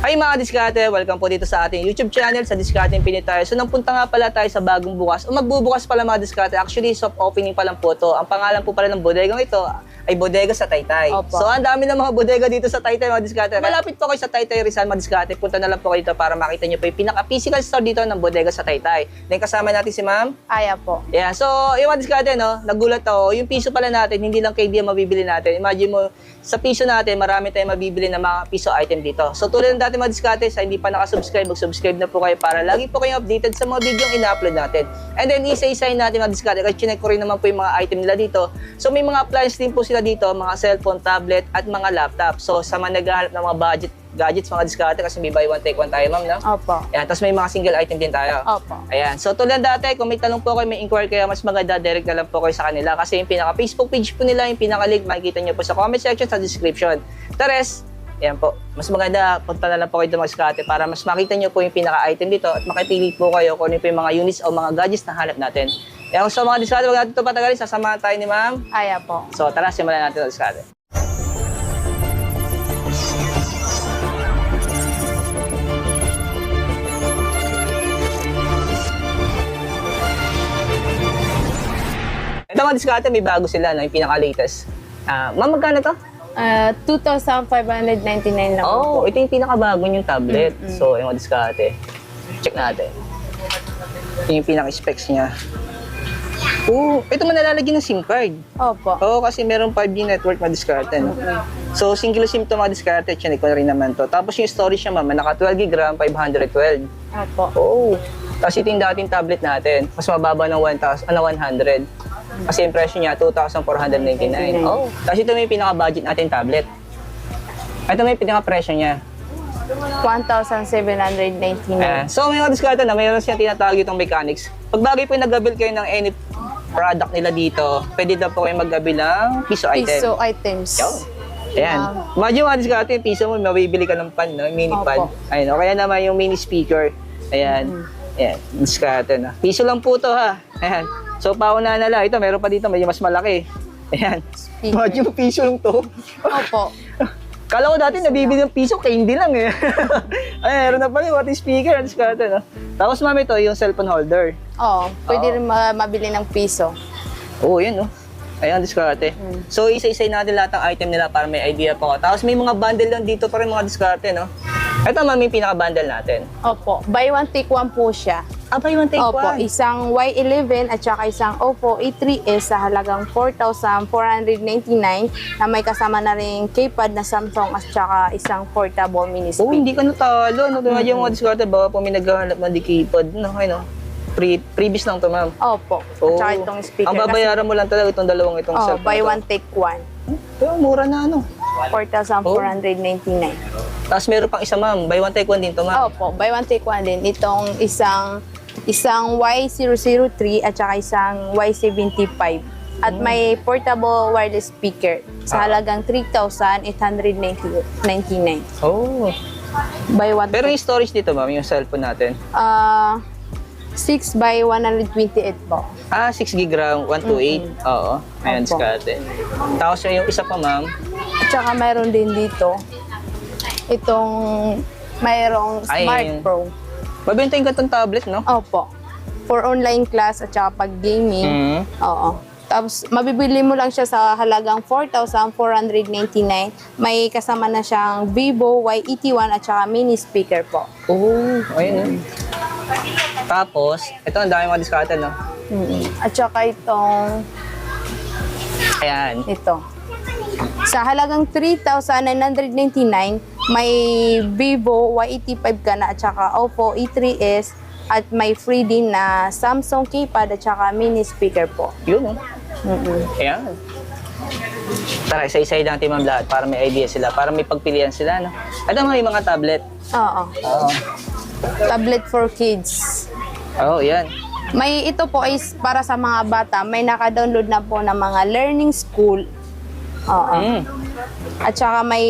Hi mga diskarte! Welcome po dito sa ating YouTube channel sa Discarding Pinoy tayo. So nagpunta nga pala tayo sa bagong bukas o magbubukas pala mga diskarte. Actually, soft opening pa lang po to. Ang pangalan po pala ng bodegang ito ay Bodega sa Taytay. Opo. So ang dami ng mga bodega dito sa Taytay mga diskarte. Malapit po kayo sa Taytay Rizal mga diskarte. Punta na lang po kayo dito para makita nyo po yung pinaka-physical store dito ng bodega sa Taytay. Then kasama natin si ma'am. Aya po. Yeah, so yung mga diskarte, no, nagulat ako. Yung piso pala natin, hindi lang KD ang mabibili natin. Imagine mo, sa piso natin, marami tayong mabibili ng mga piso item dito. So tulad ng dati mga diskarte, sa hindi pa nakasubscribe, mag-subscribe na po kayo para lagi po kayong updated sa mga video yung ina-upload natin. And then isa-isahin natin mga diskarte, kasi chinek ko rin naman po yung mga item nila dito. So may mga appliance din po sila dito, mga cellphone, tablet, at mga laptop. So sa mga naghahanap ng mga gadgets, mga diskarte, kasi may buy one, take one tayo ma'am, no? Opo. Ayan, tapos may mga single item din tayo. Opo. Ayan. So, tulad dati, kung may tanong po kayo, may inquire kayo, mas maganda, direct na lang po kayo sa kanila. Kasi yung pinaka-Facebook page po nila, yung pinaka-link, makikita nyo po sa comment section, sa description. Tares, ayan po. Mas maganda, punta na lang po kayo doon mga para mas makita nyo po yung pinaka-item dito at makipili po kayo kung ano po yung mga units o mga gadgets na hanap natin. Ayan, so mga diskarte, wag natin ito patagalin. Sasamahan tayo ni ma'am. Aya po. So, tara, simulan natin ito diskarte. Ito mga diskarte, may bago sila, no? Yung pinaka-latest. Ma'am, magkano to? 2,599 lang Oh, po. ito yung pinakabago yung tablet. So, yung mga diskarte. Check natin. Ito yung pinaka-specs niya. Oh, ito man nalalagyan ng SIM card. Opo. Oo, kasi meron 5G network mga diskarte, no? So, single SIM to mga diskarte. Chinek ko na rin naman to. Tapos yung storage niya, ma'am, naka 12 GB RAM, 512. Opo. Oo. Tapos ito yung dating tablet natin. Mas mababa ng 100. Kasi yung presyo niya, 2,499. Oh. Tapos ito may pinaka-budget natin tablet. Ito may pinaka-presyo niya. 1,799. So may mga diskarte na mayroon siyang tinatawag itong mechanics. Pag bagay po yung nag-avail kayo ng any product nila dito, pwede daw po kayo mag-avail ng piso item. Piso items. Yo. Ayan. Imagine mga diskarte, yung piso mo, mabibili ka ng pan, no? Mini pan. Ayun, o kaya naman yung mini speaker. Ayan. Ayan, diskarte na. Piso lang po to ha. Ayan. So pauna na lang. Ito, meron pa dito, medyo mas malaki. Ayan. Imagine yung piso lang to. Opo. Kala ko dati nabibili ng piso, candy lang eh. Ay, meron na pala yung what speaker, diskarte, no? Tapos ma'am, ito yung cellphone holder. Oo. Pwede rin mabili ng piso. Oo, yun, no? Ayan, diskarte. So, isa-isay natin lahat ng item nila para may idea po. Tapos may mga bundle lang dito pa rin mga diskarte, no? Ito, ma'am, yung pinaka-bundle natin. Opo. Buy one, take one po siya. Buy one, take Opo. one. Isang Y11 at saka isang Oppo A3s sa halagang 4,499 na may kasama na rin keypad na Samsung at saka isang portable mini Oh, speaker. hindi ka natalo. No? Imagine mga diskarte, baka po may naghahanap ng keypad. No, ano? Previous lang to, ma'am. Opo. Oh. At saka itong speaker. Ang babayaran mo lang talaga itong dalawang itong cellphone. buy na to. one, take one. Pero mura na, ano? 4,499. Tapos meron pang isa, ma'am. Buy one, take one din to, ma'am. Opo, buy one, take one din. Itong isang Y003 at saka isang Y75. At may portable wireless speaker sa halagang 3,899. Oh. Buy one, Pero yung storage dito, ma'am, yung cellphone natin. 6 by 128 po. 6 gig RAM, 128. Oo. Ayan, Opo. diskarte. Tapos yung isa pa, ma'am. At saka mayroon din dito, itong mayroong Smart Ay. Pro. Mabenta yung gantong tablet, no? Opo. For online class at saka pag gaming. Mm. Oo. Tapos, mabibili mo lang siya sa halagang 4,499. May kasama na siyang Vivo Y81 at saka mini speaker po. Oh, ayun. Tapos, ito ang dami mga diskarte, no? At saka itong, Ayan. ito. Sa halagang 3,999, may Vivo Y85 ka na at saka Oppo A3s at may free din na Samsung keypad at saka mini speaker po. Yun, no? Ayan. Tara, isa-isay natin, ma'am, lahat para may idea sila, para may pagpilian sila, no? Ito may mga tablet. Oo. Oo. Tablet for kids. Oo, yan. May ito po is para sa mga bata. May naka-download na po ng mga learning school. Oo. Mm. At saka may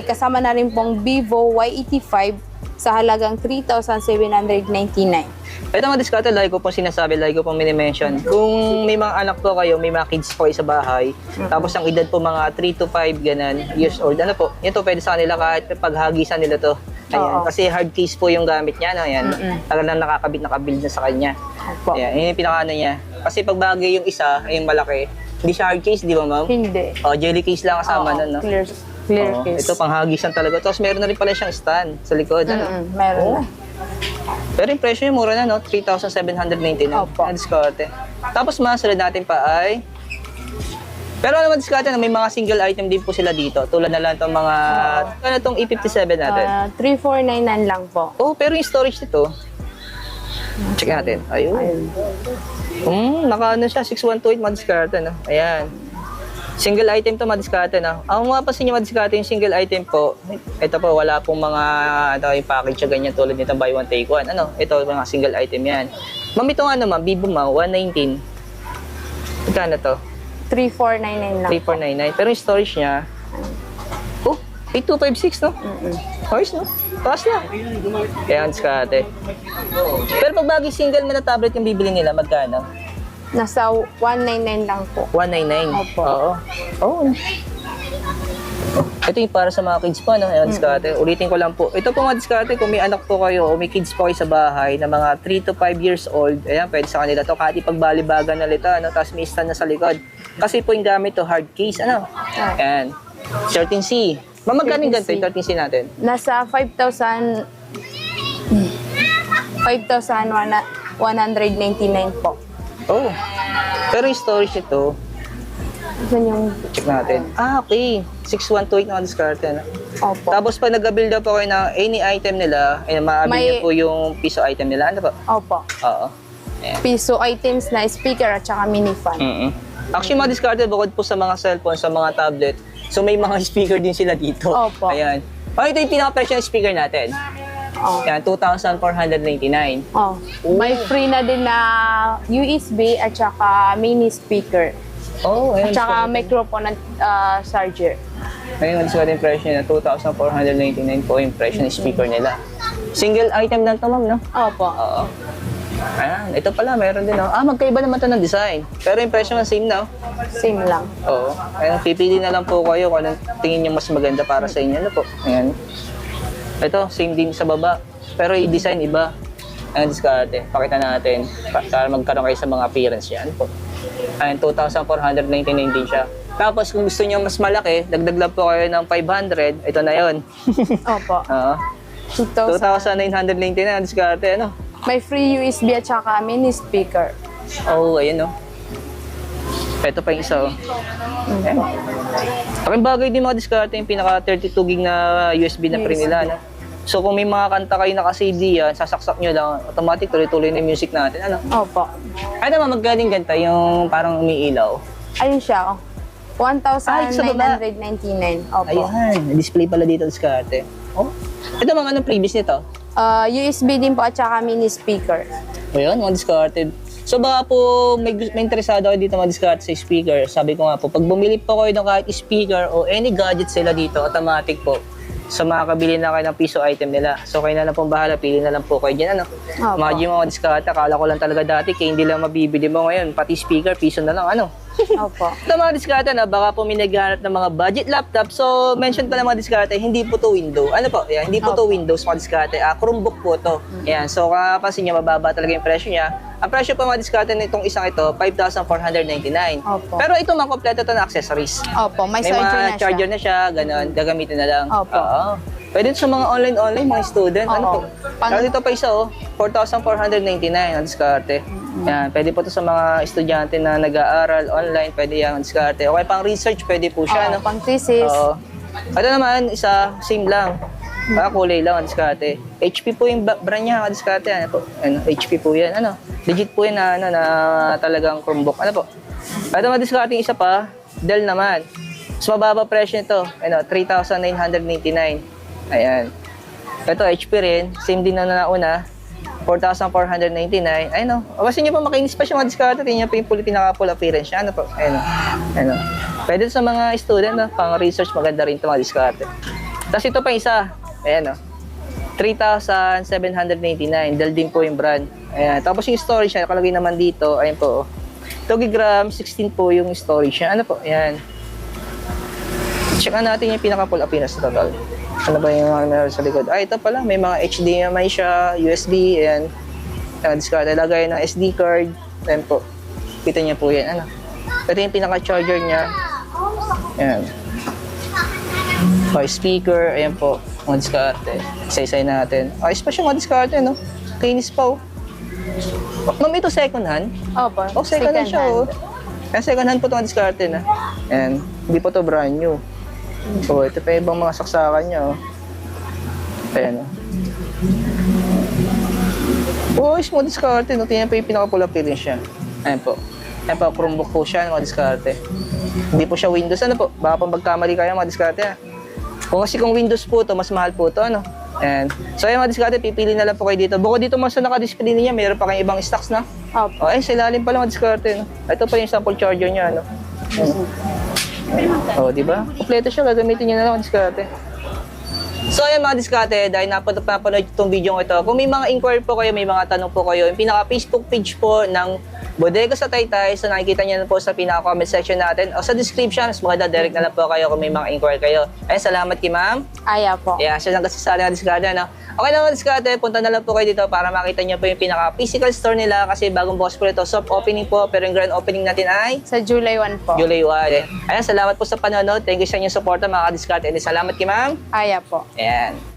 kasama na rin pong Vivo Y85 sa halagang 3,799. Ito mga diskarte, lagi ko pong sinasabi, lagi ko pong minimension. Kung may mga anak po kayo, may mga kids po kayo sa bahay, tapos ang edad po mga 3 to 5 years old, ano po, ito pwede sa kanila kahit paghagisan nila to. Ayan, Oo. kasi hard case po yung gamit niya, no? Ayan, talagang nakabuild na sa kanya. Opo. Ayan, yun yung pinakaano niya. Kasi pag bagay yung isa, ay yung malaki, hindi siya hard case, di ba ma'am? Hindi. Oh, jelly case lang kasama Oo, nun, no? Clear Oo, case. ito panghagisan talaga. Tapos meron na rin pala siyang stand sa likod, ano? Meron Oo. na. Pero yung presyo niya mura na, no? 3,799. Opo. Ang diskarte. Tapos masunod natin pa ay... Pero alam mo, diskarte na may mga single item din po sila dito. Tulad na lang itong mga... Ano itong E57 natin? 3,499 lang po. Oh, pero yung storage nito... Check natin. Ayun. Naka-ano siya, 6128 mga diskarte, no? Ayan. Single item to madiskarte na. Ang mapapansin nyo madiskarte yung single item po, ito po wala pong mga yung package na ganyan tulad nito buy one take one. Ano? Ito mga single item yan. Ma'am, ito nga naman, Vivo Ma, 119. Magkano to? 3,499 lang. 3499. Pero yung storage niya, 8256 no? Ayos no? Taas na. Kaya ang diskarte. Pero pag bagay single man na tablet yung bibili nila, magkano? Nasa 199 lang po. 199. Opo. Oo. Oo. Ito yung para sa mga kids po, no? Ayan, diskarte. Ulitin ko lang po. Ito po mga diskarte, kung may anak po kayo o may kids po kayo sa bahay na mga 3 to 5 years old, ayan, pwede sa kanila to. Kahit ipagbalibagan na lita, no? Tapos may stand na sa likod. Kasi po yung gamit to, hard case, ano? Ayan. 13C. Mamagkaning ganito yung 13C natin? Nasa 5,199 po. Oh. Pero yung storage nito, Yan yung... check natin. Okay. 6128 na diskarte, no? Opo. Tapos pag nag-build up po kayo ng any item nila, ay maabil May- niyo po yung piso item nila. Ano po? Opo. Oo. Ayan. Piso items na speaker at saka mini fan. Actually, mga discarded bukod po sa mga cellphone, sa mga tablet, so may mga speaker din sila dito. Opo. Ayan. Ito yung pinaka-presyo ng speaker natin. Oh. Ayan, 2,499. Oh. May free na din na USB at saka mini speaker. Oh, At ayun. saka microphone at charger. Ayun, discarded yung presyo na 2,499 po yung presyo ng speaker nila. Single item lang ito, ma'am, no? Opo. Oo. Ayan, ito pala, meron din, no? Magkaiba naman ito ng design. Pero yung presyo ng same na, Same lang. Oo. Ayan, pipili na lang po kayo kung anong tingin nyo mas maganda para sa inyo. Ano po? Ayan. Ito, same din sa baba. Pero yung design iba. Ayan, diskarte. Pakita natin para magkaroon kayo sa mga appearance niya. Ano po? Ayan, 2,499 din siya. Tapos kung gusto nyo mas malaki, dagdag lang po kayo ng 500. Ito na yon. Opo. Oo. 2,999 ang diskarte. Ano? May free USB at saka mini speaker. Oo, ayun, no? Ito pa yung isa, oh. Ayan. Aking bagay din mga diskarte yung pinaka 32 gig na USB na pre nila, no? So kung may mga kanta kayo naka-save diyan, sasaksak nyo lang, automatic tuloy-tuloy na yung music natin, ano? Opo. Ano naman magaling ganta yung parang umiilaw? Ayun siya. Oh. Ay, sa baba. 1,999. Opo. Ayan, display pala dito diskarte. Oh. Ito mga anong previous nito? USB din po at saka mini speaker. Ayun, mga discarded. So baka po may interesado kayo dito mga discard sa speaker. Sabi ko nga po, pag bumili po kayo ng kahit speaker o any gadget sila dito, automatic po. So makakabili na kayo ng piso item nila. So kayo na lang pong bahala, pili na lang po kayo dyan. Ano? Opo. Mga discard, akala ko lang talaga dati, kaya hindi lang mabibili mo ngayon. Pati speaker, piso na lang. Ano? Opo. Ito mga diskarte na baka po may naghahanap ng mga budget laptop. So, mention pa ng mga diskarte, hindi po to window. Ano po? Yan, hindi po to Windows mga diskarte. Chromebook po to. Yan. So, kapansin nyo, mababa talaga yung presyo niya. Ang presyo po mga diskarte nitong isang ito, 5,499. Opo. Pero ito mga kompleto to na accessories. Opo. May May charger mga na charger siya. na siya, ganun. Gagamitin na lang. Opo. Oo. Pwede sa mga online, mga student. Ano Oo. po? Pero dito pa isa, 4,499 ang diskarte. Yan, pwede po to sa mga estudyante na nag-aaral online, pwede yan ang diskarte. Okay, pang research, pwede po siya. Oo, No? pang thesis. Oo. Ito naman, isa, same lang. Kulay lang ang diskarte. HP po yung brand niya ang diskarte. Ano po? Ano, HP po yan. Ano? Legit po yan na, na talagang Chromebook. Ano po? Ito mga diskarte yung isa pa, Dell naman. Mas mababa presyo nito. Ano, 3,999. Ayan. Ito, HP rin. Same din na nauna. 4,499. Ay no. Kasi nyo pa makinis pa siya mga diskarte. Tingnan pa yung pinaka-full appearance siya. Ano po? Ayun. Ayun. Pwede sa mga student, no? Pang research, maganda rin ito mga diskarte. Tapos ito pa isa. Ayan o. 3,799. Dahil din po yung brand. Ayan. Tapos yung storage niya, nakalagay naman dito. Ayan po. 2 gram, 16 po yung storage niya. Ano po? Ayan. Check natin yung pinaka-full appearance na total. Ano ba yung mga meron sa likod? Ito pala. May mga HDMI siya, USB, ayan. Discard. Lagay ng SD card. Ayan po. Kita niya po yan. Ano? Ito yung pinaka-charger niya. Ayan. Speaker. Ayan po. Mga diskarte. Isa-isay natin. Ayos pa siya mga diskarte, no? Kinis pa, oh. Ma'am, ito second hand? Opo. Oh, second hand siya, oh. Ayan, second hand po itong diskarte na. Ayan. Hindi po to brand new. So, ito pa yung ibang mga saksakan niya, oh. Ayan, oh. Oh, ayos mga diskarte, no? Tingnan po yung pinaka-full appearance siya. Ayan po. Ayan po, Chromebook po siya, mga diskarte. Hindi po siya Windows. Ano po? Baka pang magkamali kayo, mga diskarte, ha? Kung Windows po to, mas mahal po to, ano? Ayan. So, ayan mga diskarte, pipili na lang po kayo dito. Bukod dito mas sa naka-display niya, mayroon pa kayong ibang stocks na. Opo. Oh, ayun, sa ilalim pa lang mga diskarte, no? Ito pa yung sample charger niya, ano? Oh, di ba? Kompleto siya, gagamitin niyo na lang mga diskarte. So ayan mga diskarte, dahil napanood itong video ko ito, kung may mga inquiry po kayo, may mga tanong po kayo, yung pinaka-Facebook page po ng Bodega sa Taytay, so nakikita niyo na po sa pinaka-comment section natin o sa description, mas maganda direct na lang po kayo kung may mga inquiry kayo. Ayun, salamat kay ma'am. Aya po. Yeah, siya lang kasi sa ating diskarte, no? Okay na mga diskarte, punta na lang po kayo dito para makita niyo po yung pinaka-physical store nila kasi bagong bukas po ito, soft opening po, pero yung grand opening natin ay Sa July 1 po. July 1. Ayun, salamat po sa panonood. Thank you sa inyong support mga diskarte. And salamat kay ma'am. Aya po. Ayan.